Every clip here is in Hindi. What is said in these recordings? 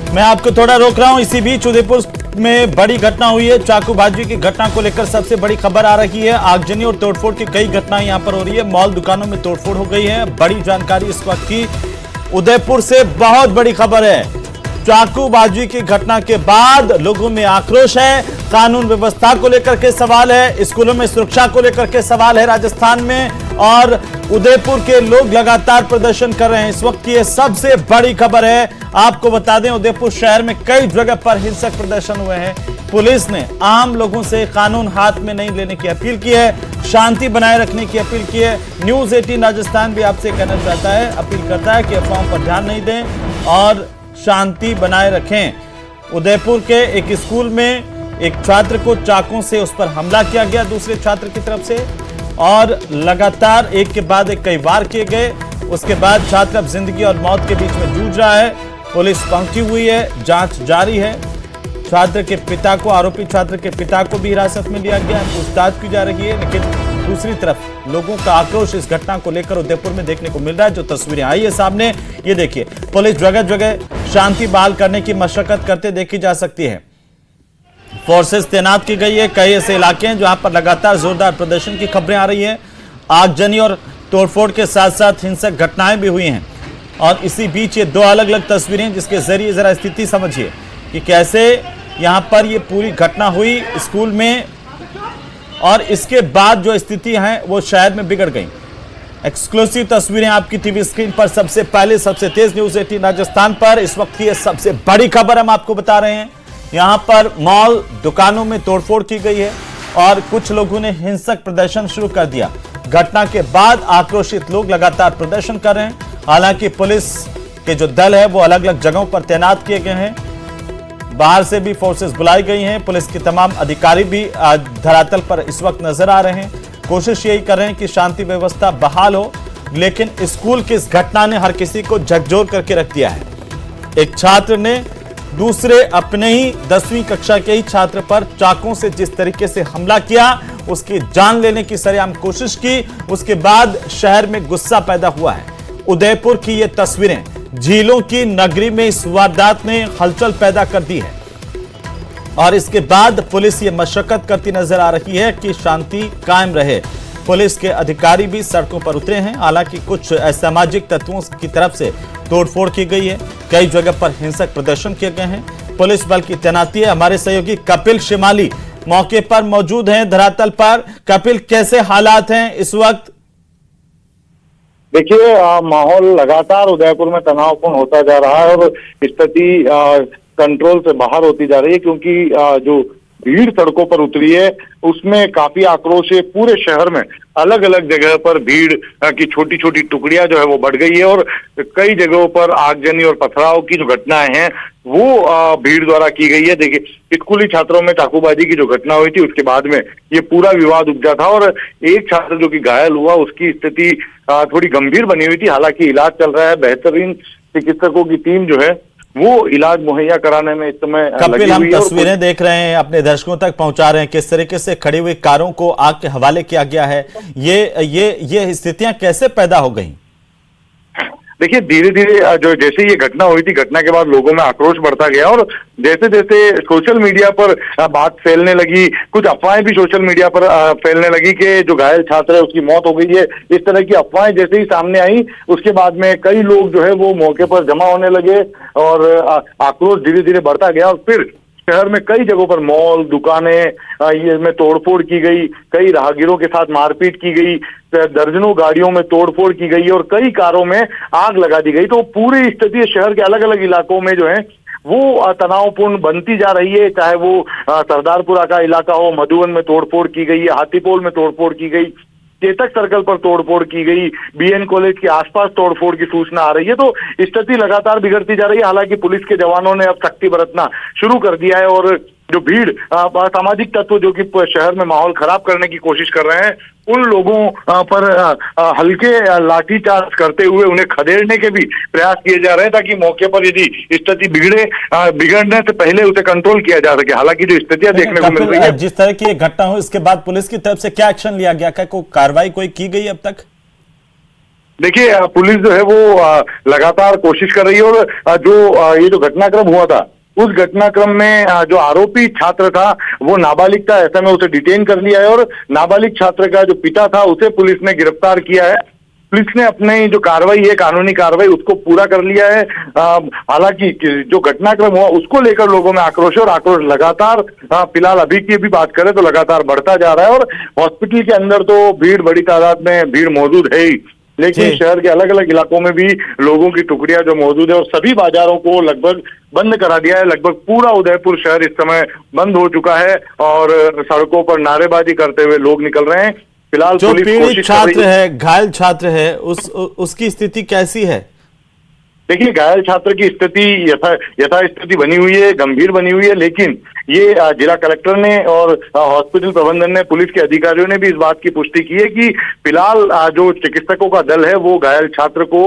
मैं आपको थोड़ा रोक रहा हूं। इसी बीच उदयपुर में बड़ी घटना हुई है। चाकूबाजी की घटना को लेकर सबसे बड़ी खबर आ रही है। आगजनी और तोड़फोड़ की कई घटनाएं यहां पर हो रही है। मॉल दुकानों में तोड़फोड़ हो गई है। बड़ी जानकारी इस वक्त की उदयपुर से बहुत बड़ी खबर है। चाकूबाजी की घटना के बाद लोगों में आक्रोश है। कानून व्यवस्था को लेकर के सवाल है। स्कूलों में सुरक्षा को लेकर के सवाल है राजस्थान में, और उदयपुर के लोग लगातार प्रदर्शन कर रहे हैं। इस वक्त की यह सबसे बड़ी खबर है। आपको बता दें, उदयपुर शहर में कई जगह पर हिंसक प्रदर्शन हुए हैं। पुलिस ने आम लोगों से कानून हाथ में नहीं लेने की अपील की है, शांति बनाए रखने की अपील की है। न्यूज 18 राजस्थान भी आपसे कहना चाहता है, अपील करता है कि अफवाहों पर ध्यान नहीं दें और शांति बनाए रखें। उदयपुर के एक स्कूल में एक छात्र को चाकू से उस पर हमला किया गया दूसरे छात्र की तरफ से, और लगातार एक के बाद एक कई वार किए गए। उसके बाद छात्र अब जिंदगी और मौत के बीच में जूझ रहा है। पुलिस पहुंची हुई है, जांच जारी है। छात्र के पिता को, आरोपी छात्र के पिता को भी हिरासत में लिया गया, पूछताछ की जा रही है। लेकिन दूसरी तरफ लोगों का आक्रोश इस घटना को लेकर उदयपुर में देखने को मिल रहा है। जो तस्वीरें आई है सामने, ये देखिए, पुलिस जगह जगह शांति बहाल करने की मशक्कत करते देखी जा सकती है। फोर्सेस तैनात की गई है। कई ऐसे इलाके हैं जहां पर लगातार जोरदार प्रदर्शन की खबरें आ रही हैं। आगजनी और तोड़फोड़ के साथ साथ हिंसक घटनाएं भी हुई हैं। और इसी बीच ये दो अलग अलग तस्वीरें, जिसके जरिए जरा स्थिति समझिए कि कैसे यहां पर ये पूरी घटना हुई स्कूल में, और इसके बाद जो स्थिति है वो शहर में बिगड़ गई। एक्सक्लूसिव तस्वीरें आपकी टीवी स्क्रीन पर सबसे पहले, सबसे तेज न्यूज 18 राजस्थान पर। इस वक्त की सबसे बड़ी खबर हम आपको बता रहे हैं। यहां पर मॉल दुकानों में तोड़फोड़ की गई है और कुछ लोगों ने हिंसक प्रदर्शन शुरू कर दिया। घटना के बाद आक्रोशित लोग लगातार प्रदर्शन कर रहे हैं। हालांकि पुलिस के जो दल है वो अलग अलग जगहों पर तैनात किए गए हैं। बाहर से भी फोर्सेस बुलाई गई हैं। पुलिस के तमाम अधिकारी भी धरातल पर इस वक्त नजर आ रहे हैं। कोशिश यही कर रहे हैं कि शांति व्यवस्था बहाल हो, लेकिन स्कूल की इस घटना ने हर किसी को झकझोर करके रख दिया है। एक छात्र ने दूसरे अपने ही 10वीं कक्षा के ही छात्र पर चाकू से जिस तरीके से हमला किया, उसकी जान लेने की सरेआम कोशिश की, उसके बाद शहर में गुस्सा पैदा हुआ है। उदयपुर की ये तस्वीरें, झीलों की नगरी में इस वारदात ने हलचल पैदा कर दी है, और इसके बाद पुलिस ये मशक्कत करती नजर आ रही है कि शांति कायम रहे। पुलिस के अधिकारी भी सड़कों पर उतरे हैं। हालांकि कुछ असामाजिक तत्वों की तरफ से तोड़फोड़ की गई है। कई जगह पर हिंसक प्रदर्शन किए गए हैं। पुलिस बल की तैनाती है। हमारे सहयोगी कपिल शिमाली मौके पर मौजूद हैं, धरातल पर। कपिल, कैसे हालात हैं इस वक्त? देखिए, माहौल लगातार उदयपुर में तनावपूर्ण होता जा रहा है और स्थिति कंट्रोल से बाहर होती जा रही है, क्योंकि जो भीड़ सड़कों पर उतरी है उसमें काफी आक्रोश है। पूरे शहर में अलग अलग जगह पर भीड़ की छोटी छोटी टुकड़ियां जो है वो बढ़ गई है, और कई जगहों पर आगजनी और पथराव की जो घटनाएं हैं वो भीड़ द्वारा की गई है। देखिए, स्कूली छात्रों में चाकूबाजी की जो घटना हुई थी, उसके बाद में ये पूरा विवाद उपजा था, और एक छात्र जो कि घायल हुआ, उसकी स्थिति थोड़ी गंभीर बनी हुई थी। हालांकि इलाज चल रहा है। बेहतरीन चिकित्सकों की टीम जो है वो इलाज मुहैया कराने में इस समय कपिल, हम तस्वीरें देख रहे हैं, अपने दर्शकों तक पहुंचा रहे हैं, किस तरीके से खड़ी हुई कारों को आग के हवाले किया गया है। ये स्थितियां कैसे पैदा हो गई? देखिए, धीरे धीरे जो जैसे ये घटना हुई थी, घटना के बाद लोगों में आक्रोश बढ़ता गया, और जैसे जैसे सोशल मीडिया पर बात फैलने लगी, कुछ अफवाहें भी सोशल मीडिया पर फैलने लगी कि जो घायल छात्र है उसकी मौत हो गई है। इस तरह की अफवाहें जैसे ही सामने आई, उसके बाद में कई लोग जो है वो मौके पर जमा होने लगे, और आक्रोश धीरे धीरे बढ़ता गया। और फिर शहर में कई जगहों पर मॉल दुकानें ये में तोड़फोड़ की गई, कई राहगीरों के साथ मारपीट की गई, दर्जनों गाड़ियों में तोड़फोड़ की गई और कई कारों में आग लगा दी गई। तो पूरी स्थिति शहर के अलग अलग इलाकों में जो है वो तनावपूर्ण बनती जा रही है। चाहे वो सरदारपुरा का इलाका हो, मधुबन में तोड़फोड़ की गई है, हाथीपोल में तोड़फोड़ की गई, चेतक सर्कल पर तोड़फोड़ की गई, बीएन कॉलेज के आसपास तोड़फोड़ की सूचना आ रही है। तो स्थिति लगातार बिगड़ती जा रही है। हालांकि पुलिस के जवानों ने अब सख्ती बरतना शुरू कर दिया है, और जो भीड़ सामाजिक तत्व जो कि शहर में माहौल खराब करने की कोशिश कर रहे हैं, उन लोगों पर हल्के लाठीचार्ज करते हुए उन्हें खदेड़ने के भी प्रयास किए जा रहे हैं, ताकि मौके पर यदि स्थिति बिगड़ने से पहले उसे कंट्रोल किया जा सके। हालांकि जो स्थितियां देखने को मिल रही है, जिस तरह की घटना हुई, इसके बाद पुलिस की तरफ से क्या एक्शन लिया गया? क्या कोई कार्रवाई कोई की गई अब तक? देखिए पुलिस जो है वो लगातार कोशिश कर रही है, और ये जो घटनाक्रम हुआ था उस घटनाक्रम में जो आरोपी छात्र था वो नाबालिग था, ऐसा में उसे डिटेन कर लिया है, और नाबालिग छात्र का जो पिता था उसे पुलिस ने गिरफ्तार किया है। पुलिस ने अपनी जो कार्रवाई है, कानूनी कार्रवाई, उसको पूरा कर लिया है। हालांकि जो घटनाक्रम हुआ उसको लेकर लोगों में आक्रोश है, और आक्रोश लगातार फिलहाल अभी की भी बात करें तो लगातार बढ़ता जा रहा है। और हॉस्पिटल के अंदर तो भीड़, बड़ी तादाद में भीड़ मौजूद है ही, लेकिन शहर के अलग अलग इलाकों में भी लोगों की टुकड़ियां जो मौजूद है, और सभी बाजारों को लगभग बंद करा दिया है। लगभग पूरा उदयपुर शहर इस समय बंद हो चुका है, और सड़कों पर नारेबाजी करते हुए लोग निकल रहे हैं। फिलहाल जो पुलिस पीड़ित कोशिश कर छात्र रही है, घायल छात्र है, उसकी स्थिति कैसी है? देखिए, घायल छात्र की स्थिति यथा स्थिति बनी हुई है, गंभीर बनी हुई है, लेकिन ये जिला कलेक्टर ने और हॉस्पिटल प्रबंधन ने, पुलिस के अधिकारियों ने भी इस बात की पुष्टि की है कि फिलहाल जो चिकित्सकों का दल है वो घायल छात्र को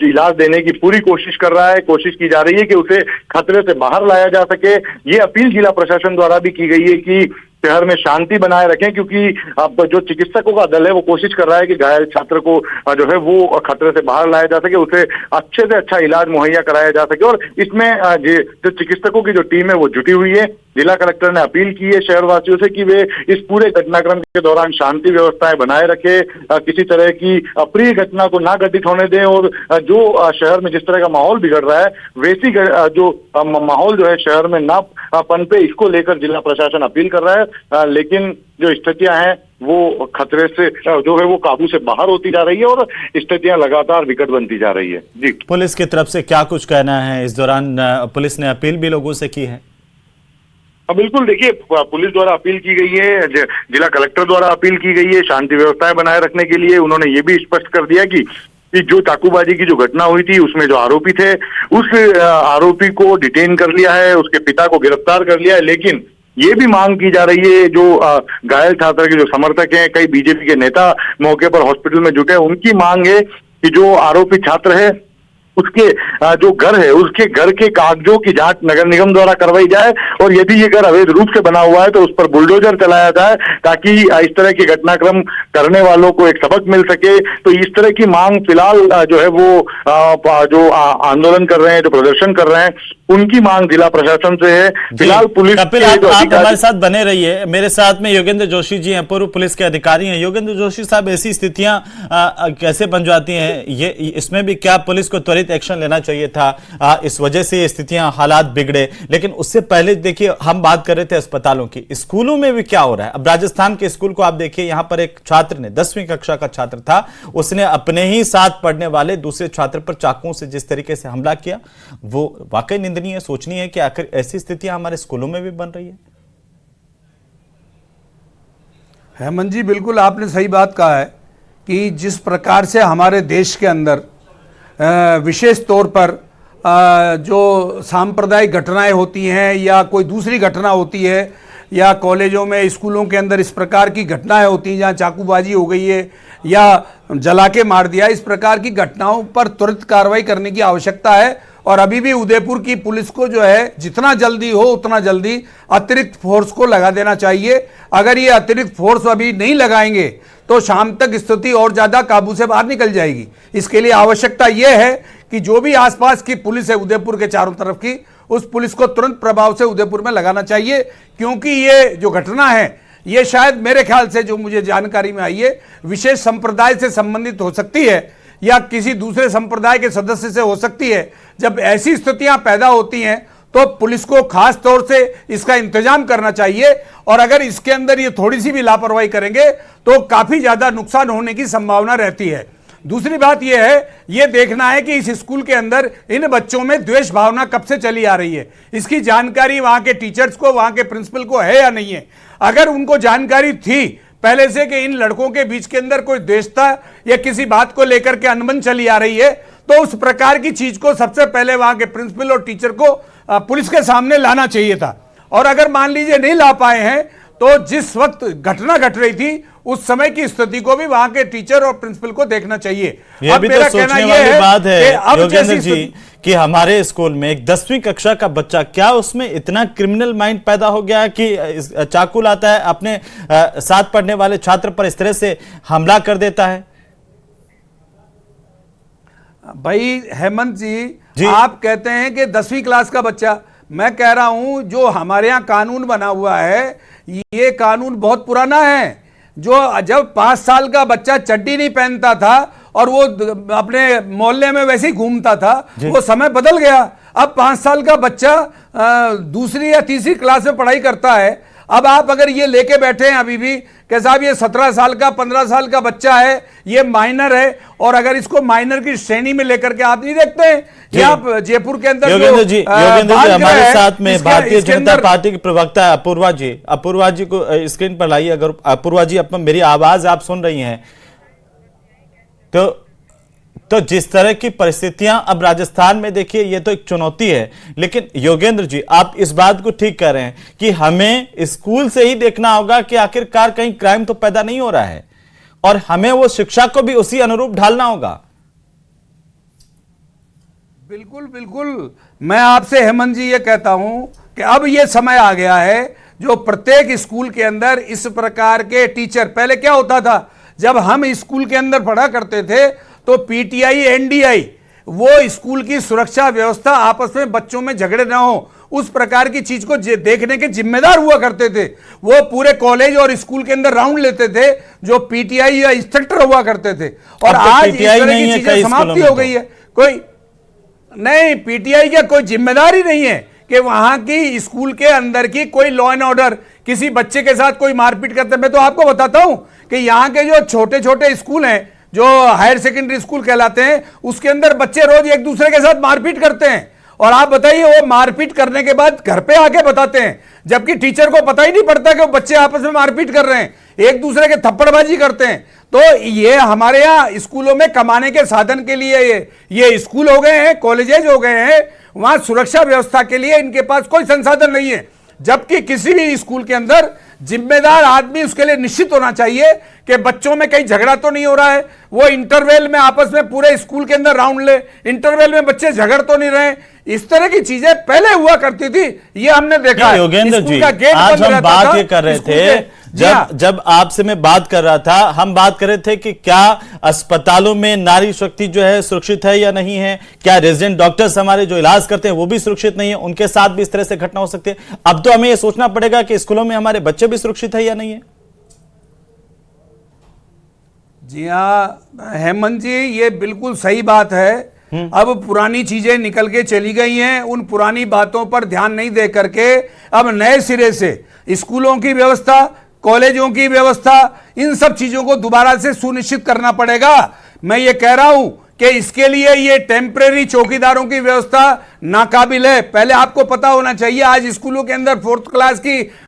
इलाज देने की पूरी कोशिश कर रहा है। कोशिश की जा रही है कि उसे खतरे से बाहर लाया जा सके। ये अपील जिला प्रशासन द्वारा भी की गई है कि शहर में शांति बनाए रखें, क्योंकि अब जो चिकित्सकों का दल है वो कोशिश कर रहा है कि घायल छात्र को जो है वो खतरे से बाहर लाया जा सके, उसे अच्छे से अच्छा इलाज मुहैया कराया जा सके। और इसमें जो चिकित्सकों की जो टीम है वो जुटी हुई है। जिला कलेक्टर ने अपील की है शहरवासियों से कि वे इस पूरे घटनाक्रम के दौरान शांति व्यवस्थाएं बनाए रखे, किसी तरह की अप्रिय घटना को ना घटित होने दें, और जो शहर में जिस तरह का माहौल बिगड़ रहा है वैसी जो माहौल जो है शहर में ना पनपे, इसको लेकर जिला प्रशासन अपील कर रहा है। लेकिन जो स्थितियां हैं वो खतरे से जो है वो काबू से बाहर होती जा रही है, और स्थितियां लगातार विकट बनती जा रही है। जी, पुलिस की तरफ से क्या कुछ कहना है इस दौरान? पुलिस ने अपील भी लोगों से की है। बिल्कुल, देखिए पुलिस द्वारा अपील की गई है, जिला कलेक्टर द्वारा अपील की गई है शांति व्यवस्थाएं बनाए रखने के लिए। उन्होंने ये भी स्पष्ट कर दिया कि जो चाकूबाजी की जो घटना हुई थी उसमें जो आरोपी थे उस आरोपी को डिटेन कर लिया है, उसके पिता को गिरफ्तार कर लिया है, लेकिन ये भी मांग की जा रही है, जो घायल छात्र के जो समर्थक हैं, कई बीजेपी के नेता मौके पर हॉस्पिटल में जुटे हैं, उनकी मांग है कि जो आरोपी छात्र है उसके जो घर है उसके घर के कागजों की जांच नगर निगम द्वारा करवाई जाए, और यदि ये घर अवैध रूप से बना हुआ है तो उस पर बुलडोजर चलाया जाए, ताकि इस तरह के घटनाक्रम करने वालों को एक सबक मिल सके। तो इस तरह की मांग फिलहाल जो है वो जो आंदोलन कर रहे हैं, जो प्रदर्शन कर रहे हैं, उनकी मांग जिला प्रशासन से है। फिलहाल पुलिस कपिल, आप हमारे साथ बने रहिए। मेरे साथ में योगेंद्र जोशी जी हैं, पूर्व पुलिस के अधिकारी हैं। योगेंद्र जोशी साहब, ऐसी स्थितियां कैसे बन जाती हैं? ये इसमें भी क्या पुलिस को त्वरित एक्शन लेना चाहिए था? इस वजह से ये स्थितियां, हालात बिगड़े। लेकिन उससे पहले देखिए, हम बात कर रहे थे अस्पतालों की, स्कूलों में भी क्या हो रहा है। अब राजस्थान के स्कूल को आप देखिए, यहां पर एक छात्र ने, 10वीं कक्षा का छात्र था, उसने अपने ही साथ पढ़ने वाले दूसरे छात्र पर चाकुओं से जिस तरीके से हमला किया, वो वाकई निंदनीय, सोचनी है कि आखिर ऐसी स्थितियां हमारे स्कूलों में भी बन रही है। हेमंत जी, बिल्कुल आपने सही बात कहा है कि जिस प्रकार से हमारे देश के अंदर विशेष तौर पर जो सांप्रदायिक घटनाएं होती हैं या कोई दूसरी घटना होती है, या कॉलेजों में, स्कूलों के अंदर इस प्रकार की घटनाएं होती हैं जहां चाकूबाजी हो गई है या जला के मार दिया, इस प्रकार की घटनाओं पर तुरंत कार्रवाई करने की आवश्यकता है। और अभी भी उदयपुर की पुलिस को जो है जितना जल्दी हो उतना जल्दी अतिरिक्त फोर्स को लगा देना चाहिए। अगर ये अतिरिक्त फोर्स अभी नहीं लगाएंगे तो शाम तक स्थिति और ज़्यादा काबू से बाहर निकल जाएगी। इसके लिए आवश्यकता यह है कि जो भी आसपास की पुलिस है उदयपुर के चारों तरफ की, उस पुलिस को तुरंत प्रभाव से उदयपुर में लगाना चाहिए, क्योंकि ये जो घटना है ये शायद मेरे ख्याल से, जो मुझे जानकारी में आई है, विशेष संप्रदाय से संबंधित हो सकती है या किसी दूसरे संप्रदाय के सदस्य से हो सकती है। जब ऐसी स्थितियां पैदा होती हैं तो पुलिस को खास तौर से इसका इंतजाम करना चाहिए, और अगर इसके अंदर ये थोड़ी सी भी लापरवाही करेंगे तो काफी ज्यादा नुकसान होने की संभावना रहती है। दूसरी बात यह है, यह देखना है कि इस स्कूल के अंदर इन बच्चों में द्वेष भावना कब से चली आ रही है, इसकी जानकारी वहां के टीचर्स को, वहां के प्रिंसिपल को है या नहीं है। अगर उनको जानकारी थी पहले से कि इन लड़कों के बीच के अंदर कोई द्वेष था या किसी बात को लेकर के अनबन चली आ रही है, तो उस प्रकार की चीज को सबसे पहले वहां के प्रिंसिपल और टीचर को पुलिस के सामने लाना चाहिए था। और अगर मान लीजिए नहीं ला पाए हैं तो जिस वक्त घटना घट रही थी उस समय की स्थिति को भी वहां के टीचर और प्रिंसिपल को देखना चाहिए। यह भी तो सोचने वाली बात है योगेंद्र जी कि हमारे स्कूल में एक 10वीं कक्षा का बच्चा, क्या उसमें इतना क्रिमिनल माइंड पैदा हो गया कि चाकू लाता है, अपने साथ पढ़ने वाले छात्र पर इस तरह से हमला कर देता है? भाई हेमंत जी। जी, आप कहते हैं कि 10वीं क्लास का बच्चा, मैं कह रहा हूं जो हमारे यहाँ कानून बना हुआ है ये कानून बहुत पुराना है। जो जब 5 साल का बच्चा चड्डी नहीं पहनता था और वो अपने मोहल्ले में वैसे ही घूमता था, वो समय बदल गया। अब 5 साल का बच्चा दूसरी या तीसरी क्लास में पढ़ाई करता है। अब आप अगर ये लेके बैठे हैं अभी भी कि साहब ये 17 साल का 15 साल का बच्चा है, ये माइनर है, और अगर इसको माइनर की श्रेणी में लेकर के आप नहीं देखते हैं, ये आप जयपुर के अंदर योगेंद्र जी हमारे साथ में भारतीय जनता पार्टी के प्रवक्ता अपूर्वा जी को स्क्रीन पर लाइए। अगर अपूर्वा जी अपन मेरी आवाज आप सुन रही हैं तो जिस तरह की परिस्थितियां अब राजस्थान में देखिए, ये तो एक चुनौती है। लेकिन योगेंद्र जी आप इस बात को ठीक कह रहे हैं कि हमें स्कूल से ही देखना होगा कि आखिरकार कहीं क्राइम तो पैदा नहीं हो रहा है, और हमें वो शिक्षा को भी उसी अनुरूप ढालना होगा। बिल्कुल बिल्कुल, मैं आपसे हेमंत जी ये कहता हूं कि अब ये समय आ गया है जो प्रत्येक स्कूल के अंदर इस प्रकार के टीचर, पहले क्या होता था जब हम स्कूल के अंदर पढ़ा करते थे तो पीटीआई एनडीआई वो स्कूल की सुरक्षा व्यवस्था, आपस में बच्चों में झगड़े ना हो उस प्रकार की चीज को देखने के जिम्मेदार हुआ करते थे। वो पूरे कॉलेज और स्कूल के अंदर राउंड लेते थे जो पीटीआई या इंस्ट्रक्टर हुआ करते थे। और आज इस तरह की चीजें समाप्ति हो गई है। कोई नहीं, पीटीआई का कोई जिम्मेदारी नहीं है कि वहां की स्कूल के अंदर की कोई लॉ एंड ऑर्डर, किसी बच्चे के साथ कोई मारपीट करते। मैं तो आपको बताता हूं कि यहाँ के जो छोटे छोटे स्कूल हैं, जो हायर सेकेंडरी स्कूल कहलाते हैं, उसके अंदर बच्चे रोज एक दूसरे के साथ मारपीट करते हैं। और आप बताइए, वो मारपीट करने के बाद घर पे आके बताते हैं, जबकि टीचर को पता ही नहीं पड़ता कि वो बच्चे आपस में मारपीट कर रहे हैं, एक दूसरे के थप्पड़बाजी करते हैं। तो ये हमारे यहाँ स्कूलों में कमाने के साधन के लिए ये स्कूल हो गए हैं, कॉलेजेज हो गए हैं। वहां सुरक्षा व्यवस्था के लिए इनके पास कोई संसाधन नहीं है। जबकि किसी भी स्कूल के अंदर जिम्मेदार आदमी उसके लिए निश्चित होना चाहिए कि बच्चों में कहीं झगड़ा तो नहीं हो रहा है। वो इंटरवल में आपस में पूरे स्कूल के अंदर राउंड ले, इंटरवल में बच्चे झगड़ तो नहीं रहे। इस तरह की चीजें पहले हुआ करती थी, ये हमने देखा। योगेंद्र जी आज हम बात ये कर रहे थे, जब आपसे मैं बात कर रहा था, हम बात कर रहे थे कि क्या अस्पतालों में नारी शक्ति जो है सुरक्षित है या नहीं है, क्या रेजिडेंट डॉक्टर्स हमारे जो इलाज करते हैं वो भी सुरक्षित नहीं है, उनके साथ भी इस तरह से घटना हो सकती है। अब तो हमें यह सोचना पड़ेगा कि स्कूलों में हमारे बच्चे भी सुरक्षित है या नहीं है। जी हाँ हेमंत जी, ये बिल्कुल सही बात है। अब पुरानी चीजें निकल के चली गई हैं, उन पुरानी बातों पर ध्यान नहीं दे करके अब नए सिरे से स्कूलों की व्यवस्था, कॉलेजों की व्यवस्था, इन सब चीजों को दोबारा से सुनिश्चित करना पड़ेगा। मैं ये कह रहा हूं कि इसके लिए ये टेम्परेरी चौकीदारों की व्यवस्था नाकाबिल है। पहले आपको पता होना चाहिए, आज स्कूलों के अंदर 4th क्लास की